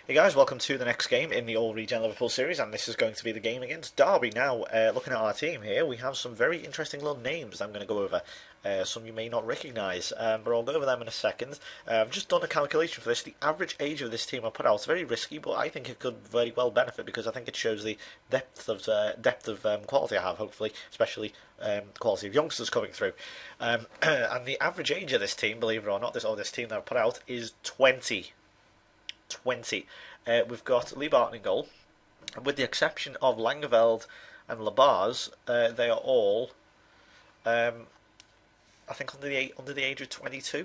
Hey guys, welcome to the next game in the All-Regen Liverpool series, and this is going to be the game against Derby. Now, looking at our team here, we have some very interesting little names I'm going to go over. Some you may not recognise, but I'll go over them in a second. I've just done a calculation for this. The average age of this team I put out is very risky, but I think it could very well benefit because I think it shows the depth of quality I have, hopefully, especially the quality of youngsters coming through. And the average age of this team, believe it or not, this team that I put out is 20. 20. We've got Lee Barton in goal. With the exception of Langeveld and Labars, they are all, I think, under the age of 22.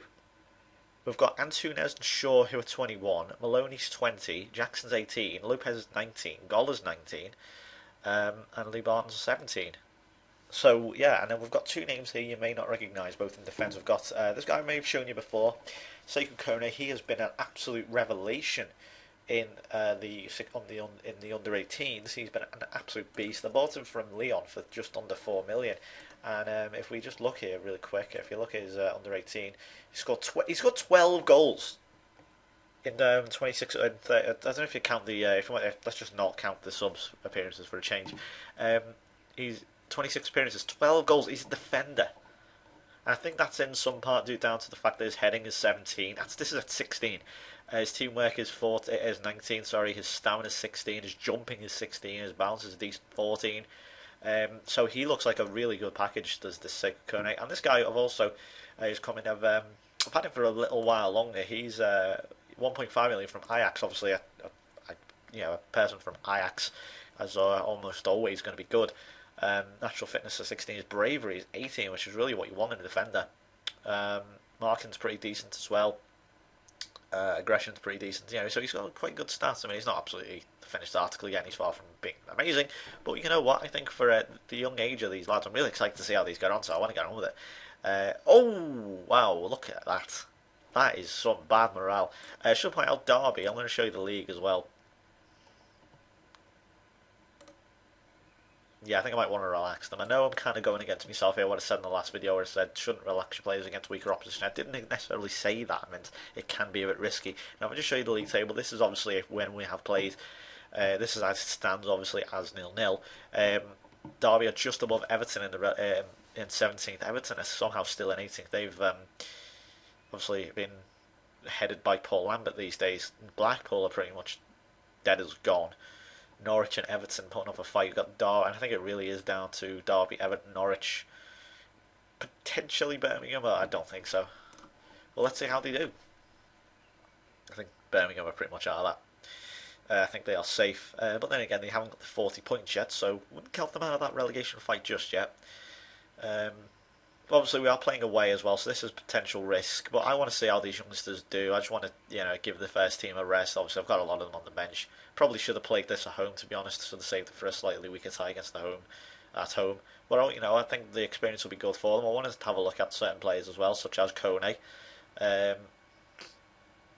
We've got Antunes and Shaw who are 21, Maloney's 20, Jackson's 18, Lopez is 19, Goller's 19, and Lee Barton's 17. So yeah, and then we've got two names here you may not recognise, both in defence. We've got this guy I may have shown you before, Sekou Kone. He has been an absolute revelation in the under 18s. He's been an absolute beast. They bought him from Lyon for just under 4 million. And if we just look here really quick, if you look at his under 18, he's got 12 goals in 26 and 30. I don't know if you count the let's just not count the subs appearances for a change. He's 26 appearances, 12 goals. He's a defender. And I think that's in some part due down to the fact that his heading is 17. This is at 16. His teamwork is 19. Sorry, his stamina is 16. His jumping is 16. His balance is a decent 14. So he looks like a really good package. Does this Sekou Kone? And this guy I've also is coming. I've had him for a little while longer. He's 1.5 million from Ajax. Obviously, a person from Ajax is almost always going to be good. Natural fitness at 16, his bravery is 18, which is really what you want in a defender. Marking's pretty decent as well. Aggression's pretty decent, so he's got quite good stats. I mean, he's not absolutely the finished article again, he's far from being amazing, but you know what, I think for the young age of these lads, I'm really excited to see how these get on, so I want to get on with it. Oh, wow, look at that. That is some bad morale. I should point out Derby, I'm going to show you the league as well. Yeah, I think I might want to relax them. I know I'm kind of going against myself here. What I said in the last video where I said shouldn't relax your players against weaker opposition. I didn't necessarily say that. I meant it can be a bit risky. Now, I'll just show you the league table. This is obviously when we have played. This is as it stands, obviously, as 0-0. Derby are just above Everton in 17th. Everton are somehow still in 18th. They've obviously been headed by Paul Lambert these days. Blackpool are pretty much dead as gone. Norwich and Everton putting up a fight. You've got Derby, and I think it really is down to Derby, Everton, Norwich, potentially Birmingham, but I don't think so. Well, let's see how they do. I think Birmingham are pretty much out of that. I think they are safe, but then again, they haven't got the 40 points yet, so wouldn't count them out of that relegation fight just yet. Obviously, we are playing away as well, so this is potential risk. But I want to see how these youngsters do. I just want to, give the first team a rest. Obviously, I've got a lot of them on the bench. Probably should have played this at home, to be honest. Should have saved it for a slightly weaker tie against at home. But I think the experience will be good for them. I wanted to have a look at certain players as well, such as Kone. And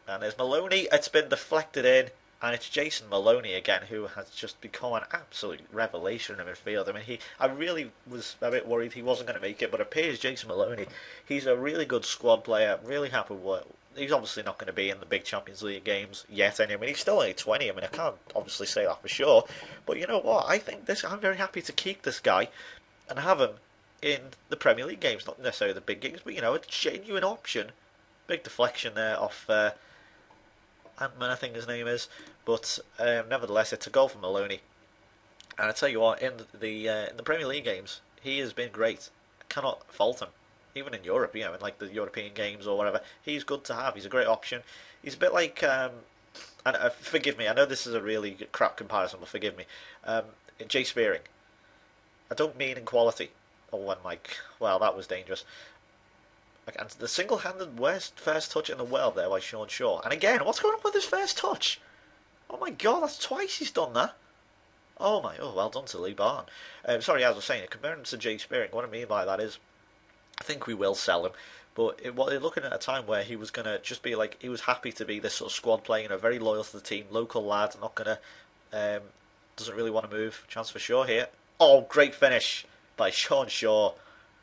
there's Maloney. It's been deflected in. And it's Jason Maloney again, who has just become an absolute revelation in midfield. I mean, I really was a bit worried he wasn't going to make it, but it appears Jason Maloney, he's a really good squad player. I'm really happy with what. He's obviously not going to be in the big Champions League games yet. Anyway, I mean, he's still only 20. I mean, I can't obviously say that for sure. But you know what? I'm very happy to keep this guy and have him in the Premier League games, not necessarily the big games, but a genuine option. Big deflection there off. Ant-Man, I think his name is, but nevertheless, it's a goal from Maloney. And I tell you what, in the Premier League games, he has been great. I cannot fault him, even in Europe, in like the European games or whatever. He's good to have. He's a great option. He's a bit like, and forgive me, I know this is a really crap comparison, but forgive me. Jay Spearing. I don't mean in quality. Well, that was dangerous. And the single-handed worst first touch in the world there by Sean Shaw. And again, what's going on with his first touch? Oh my god, that's twice he's done that. Oh, well done to Lee Barton. Sorry, as I was saying, comparing him to Jay Spearing, what I mean by that is, I think we will sell him. But we're looking at a time where he was going to just be like, he was happy to be this sort of squad player, very loyal to the team, local lad, not going to, doesn't really want to move. Chance for Shaw here. Oh, great finish by Sean Shaw.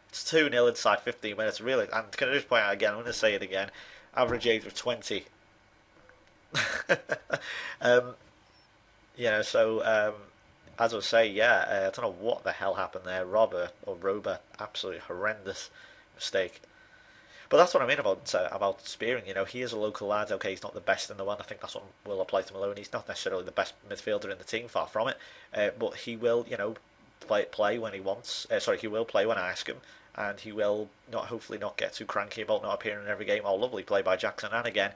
It's 2-0 inside 15 minutes, really. And can I just point out again, I'm going to say it again, average age of 20. Um, as I was saying, yeah, I don't know what the hell happened there. Rober, absolutely horrendous mistake. But that's what I mean about Spearing. He is a local lad. Okay, he's not the best in the world. I think that's what will apply to Maloney. He's not necessarily the best midfielder in the team, far from it. But he will, play when he wants. Sorry, he will play when I ask him, and he will not hopefully not get too cranky about not appearing in every game. Oh, lovely play by Jackson, and again,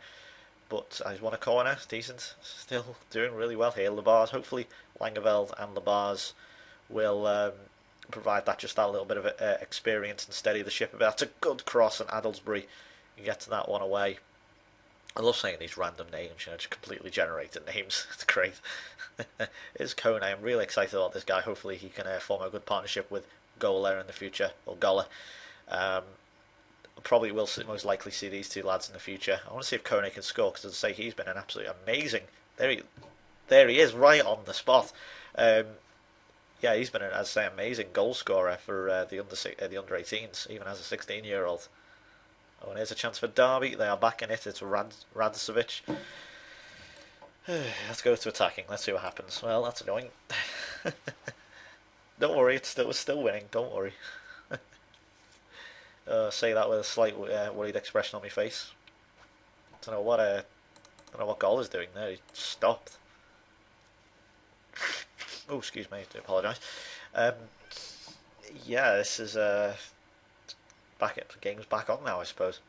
but he's won a corner, decent. Still doing really well here. Labars, hopefully Langeveld and Labars will provide that little bit of experience and steady the ship a bit. That's a good cross, and Adelsbury can get to that one away. I love saying these random names, just completely generated names. It's great. It's Kone. I'm really excited about this guy. Hopefully he can form a good partnership with Gola in the future, or Gola. Probably will most likely see these two lads in the future. I want to see if Kone can score, because as I say, he's been an absolutely amazing. There he is, right on the spot. Yeah, he's been, as I say, amazing goal scorer for the under 18s, even as a 16-year-old. Oh, and here's a chance for Derby. They are back in it. It's Radicevic. Let's go to attacking. Let's see what happens. Well, that's annoying. Don't worry, it's still winning. Don't worry. Say that with a slight worried expression on my face. Don't know what goal is doing there. He stopped. Oh, excuse me. I do apologise. Yeah, this is back at the game's back on now, I suppose.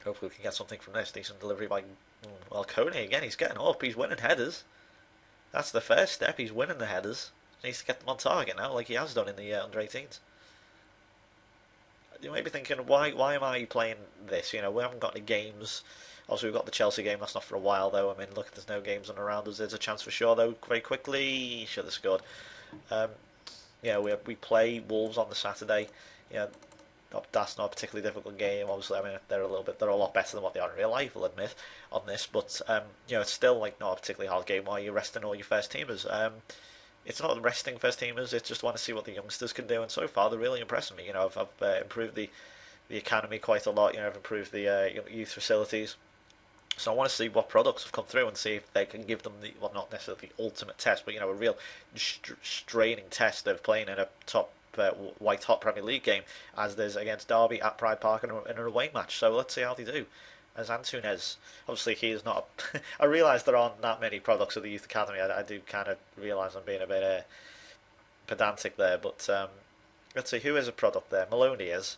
Hopefully we can get something from this. Decent delivery by Kone again. He's getting up. He's winning headers. That's the first step. He's winning the headers. He needs to get them on target now, like he has done in the under 18s. You might be thinking, why am I playing this? We haven't got any games. Also, we've got the Chelsea game. That's not for a while, though. I mean, look, there's no games on around us. There's a chance for sure, though. Very quickly, should have scored. We play Wolves on the Saturday. That's not a particularly difficult game. Obviously, I mean, they're a lot better than what they are in real life, I'll admit, on this. But it's still not a particularly hard game while you're resting all your first teamers. It's not resting first teamers. It's just want to see what the youngsters can do, and so far they're really impressing me. I've improved the academy quite a lot. I've improved the youth facilities. So I want to see what products have come through and see if they can give them not necessarily the ultimate test, but a real straining test of playing in a top white hot Premier League game, as there's against Derby at Pride Park in an away match. So let's see how they do. As Antunes, obviously he is not. I realise there aren't that many products of the youth academy. I do kind of realise I'm being a bit pedantic there, but let's see who is a product there. Maloney is.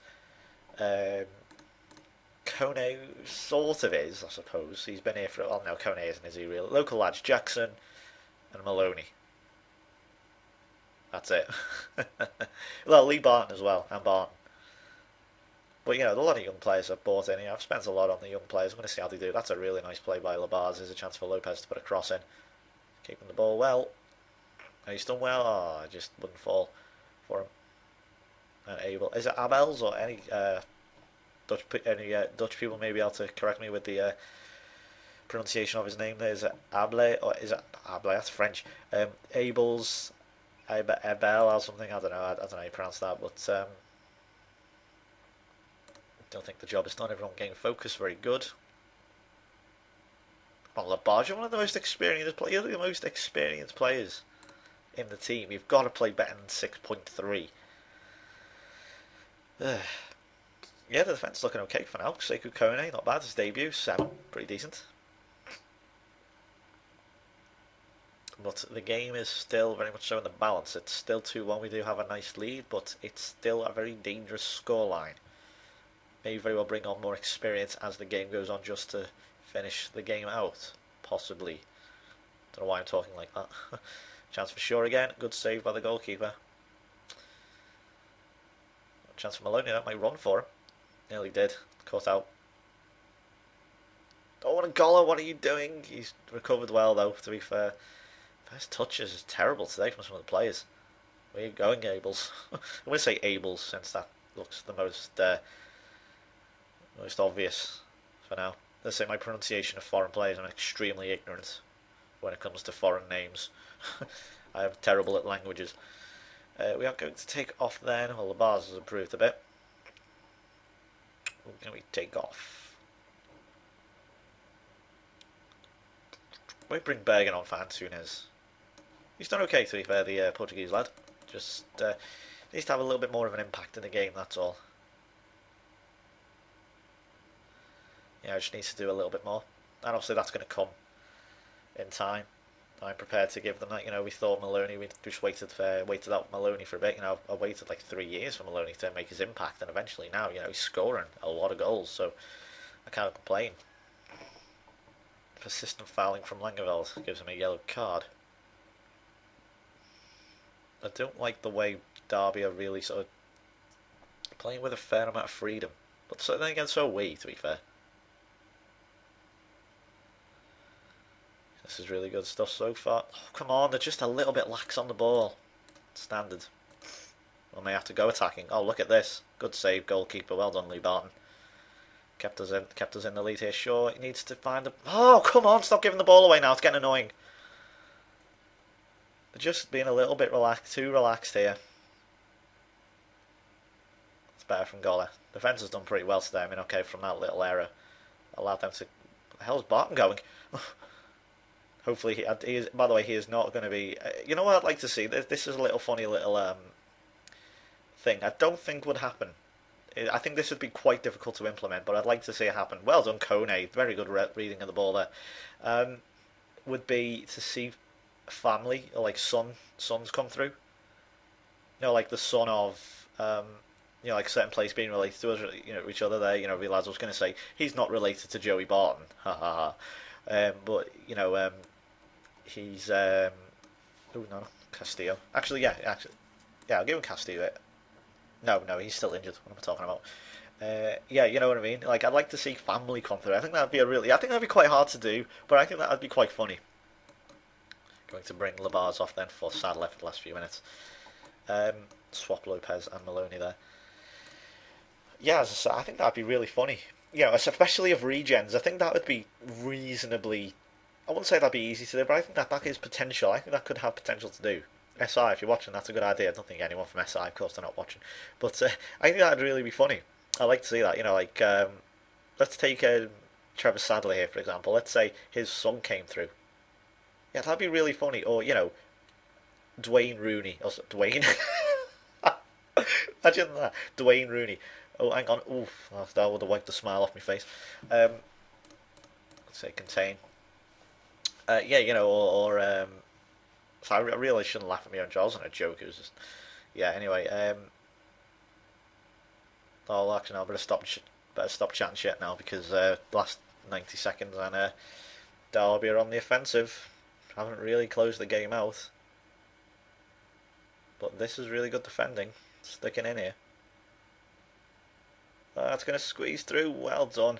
Kone sort of is, I suppose. He's been here for. Well, no, Kone isn't, is he? Really? Local lads: Jackson and Maloney. That's it. Well, Lee Barton as well, and Barton. But a lot of young players have bought in. I've spent a lot on the young players. I'm going to see how they do. That's a really nice play by Labars. There's a chance for Lopez to put a cross in. Keeping the ball well. And he's done well. Oh, I just wouldn't fall for him. And Abel. Is it Abels or any Dutch people may be able to correct me with the pronunciation of his name there. Is it Able or is it Able? That's French. Abels, Abel or something. I don't know. I don't know how you pronounce that, but I don't think the job is done. Everyone getting focused. Very good. Well, Labarge, one of the most experienced players. You're the most experienced players in the team. You've got to play better than 6.3. Yeah, the defence looking okay for now. Sekou Kone, not bad. His debut, 7, pretty decent. But the game is still very much so in the balance. It's still 2-1. We do have a nice lead, but it's still a very dangerous scoreline. May very well bring on more experience as the game goes on, just to finish the game out, possibly. Don't know why I'm talking like that. Chance for sure again. Good save by the goalkeeper. Chance for Maloney. That might run for him. Nearly did. Caught out. Oh, and Gola, what are you doing? He's recovered well, though, to be fair. First touches is terrible today from some of the players. Where are you going, Abels? I'm going to say Abels, since that looks the most obvious for now. Let's say my pronunciation of foreign players, I'm extremely ignorant when it comes to foreign names. I am terrible at languages. We are going to take off then. Well, the bars has improved a bit. What can we take off? we bring Bergen on for Antunes? He's done okay, to be fair, the Portuguese lad. Just needs to have a little bit more of an impact in the game, that's all. Yeah, just needs to do a little bit more. And obviously that's going to come in time. I'm prepared to give them that. You know, we thought Maloney, we just waited out Maloney for a bit. You know, I waited like 3 years for Maloney to make his impact, and eventually now, you know, he's scoring a lot of goals, so I can't complain. Persistent fouling from Langeveld gives him a yellow card. I don't like the way Derby are really sort of playing with a fair amount of freedom, but then again, so are we, to be fair. This is really good stuff so far. Oh, come on, they're just a little bit lax on the ball. Standard. We may have to go attacking. Oh, look at this. Good save, goalkeeper. Well done, Lee Barton. Kept us in the lead here. Sure, he needs to find the... Oh, come on, stop giving the ball away now. It's getting annoying. They're just being a little bit too relaxed here. It's better from Gola. Defence has done pretty well today. I mean, okay, from that little error. Allowed them to... The hell's Barton going? Hopefully, he is. By the way, he is not going to be... you know what I'd like to see? This is a little funny little thing. I don't think would happen. I think this would be quite difficult to implement, but I'd like to see it happen. Well done, Kone. Very good reading of the ball there. Would be to see family, or like sons come through. You know, like the son of... you know, like a certain place being related to us, you know, each other there. You know, realised I was going to say, he's not related to Joey Barton. Ha ha ha. But, you know... he's oh no, Castillo. Actually, I'll give him Castillo. No, he's still injured. What am I talking about? Yeah, you know what I mean. Like, I'd like to see family come through. I think that'd be quite hard to do, but I think that'd be quite funny. Going to bring Labars off then for Sadler for the last few minutes. Swap Lopez and Maloney there. Yeah, as I said, I think that'd be really funny. You know, especially of regens. I think that would be reasonably... I wouldn't say that'd be easy to do, but I think that is potential. I think that could have potential to do. SI, if you're watching, that's a good idea. I don't think anyone from SI, of course, they're not watching. But I think that'd really be funny. I'd like to see that. You know, like, let's take Trevor Sadler here, for example. Let's say his son came through. Yeah, that'd be really funny. Or, you know, Dwayne Rooney. Dwayne? Imagine that. Dwayne Rooney. Oh, hang on. Oof, that would have wiped the smile off my face. Let's say contain. Yeah, you know, or so I really shouldn't laugh at me on Charles on a joke. It was just, yeah. Anyway, oh, actually, no, better stop chatting shit now because last 90 seconds and Derby are on the offensive. Haven't really closed the game out, but this is really good defending, sticking in here. That's going to squeeze through. Well done,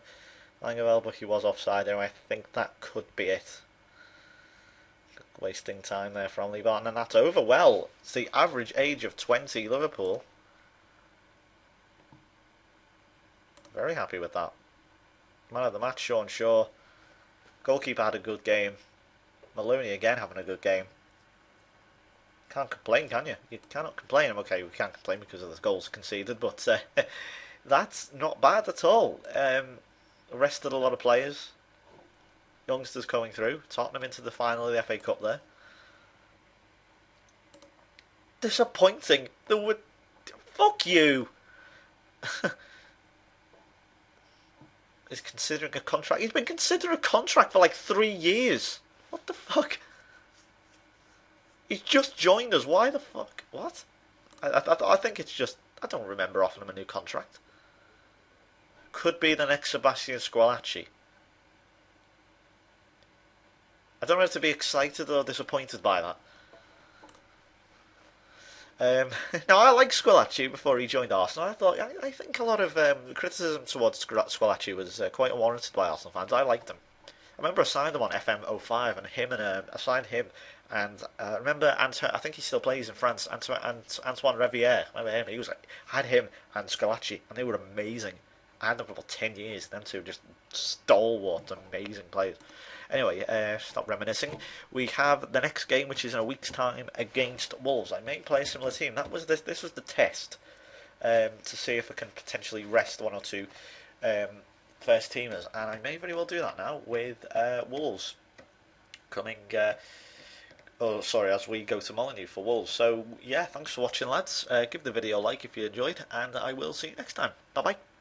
Langeveld, but he was offside there. I think that could be it. Wasting time there from Lee Barton, and that's over. Well, it's the average age of 20, Liverpool. Very happy with that. Man of the match, Sean Shaw. Goalkeeper had a good game. Maloney again having a good game. Can't complain, can you? You cannot complain. Okay, we can't complain because of the goals conceded, but that's not bad at all. Arrested a lot of players. Youngsters coming through. Tottenham into the final of the FA Cup there. Disappointing. Fuck you. He's considering a contract. He's been considering a contract for like 3 years. What the fuck? He's just joined us. Why the fuck? What? I think it's just... I don't remember offering him a new contract. Could be the next Sebastian Squillaci. I don't know if to be excited or disappointed by that. Now, I liked Squillaci before he joined Arsenal. I think a lot of criticism towards Squillaci was quite unwarranted by Arsenal fans. I liked him. I remember I signed him on FM05, and I signed him, and I remember I think he still plays in France. Antoine Riviere, remember him? I had him and Squillaci, and they were amazing. I had them for about 10 years. Them two just stalwart, amazing players. Anyway, stop reminiscing. We have the next game, which is in a week's time against Wolves. I may play a similar team. This was the test to see if I can potentially rest one or two first teamers, and I may very well do that now with Wolves. upcoming. Oh, sorry, as we go to Molyneux for Wolves. So, yeah, thanks for watching, lads. Give the video a like if you enjoyed, and I will see you next time. Bye bye.